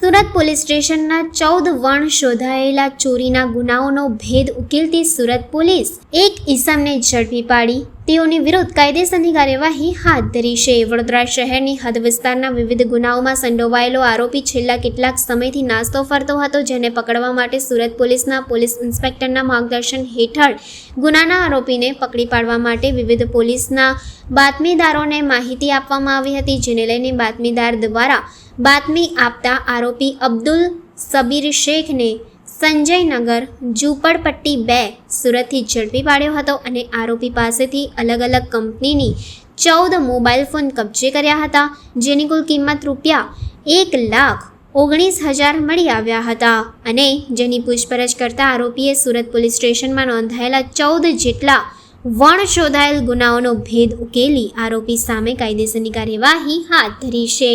Surat police સ્ટેશનના 14 વણ શોધાયેલા ચોરીના ગુનાઓનો ભેદ ઉકેલતી સુરત પોલીસ એક ઈસમને ઝડપી પાડી તેઓની વિરુદ્ધ કાયદેસરની કાર્યવાહી હાથ ધરી છે. વડોદરા શહેરની હદ વિસ્તારના વિવિધ ગુનાઓમાં સંડોવાયેલો આરોપી છેલ્લા કેટલાક સમયથી નાસ્તો ફરતો હતો, જેને પકડવા માટે સુરત પોલીસના પોલીસ ઇન્સ્પેક્ટરના માર્ગદર્શન હેઠળ ગુનાના આરોપીને પકડી પાડવા માટે વિવિધ પોલીસના બાતમીદારોને માહિતી આપવામાં આવી હતી, જેને લઈને બાતમીદાર દ્વારા બાતમી આપતા આરોપી અબ્દુલ સબીર શેખને સંજયનગર ઝૂંપડપટ્ટી 2 સુરતથી ઝડપી પાડ્યો હતો અને આરોપી પાસેથી અલગ અલગ કંપનીની 14 મોબાઈલ ફોન કબજે કર્યા હતા, જેની કુલ કિંમત ₹1,19,000 મળી આવ્યા હતા અને જેની પૂછપરછ કરતા આરોપીએ સુરત પોલીસ સ્ટેશનમાં નોંધાયેલા 14 જેટલા વણ શોધાયેલ ગુનાઓનો ભેદ ઉકેલી આરોપી સામે કાયદેસરની કાર્યવાહી હાથ ધરી છે.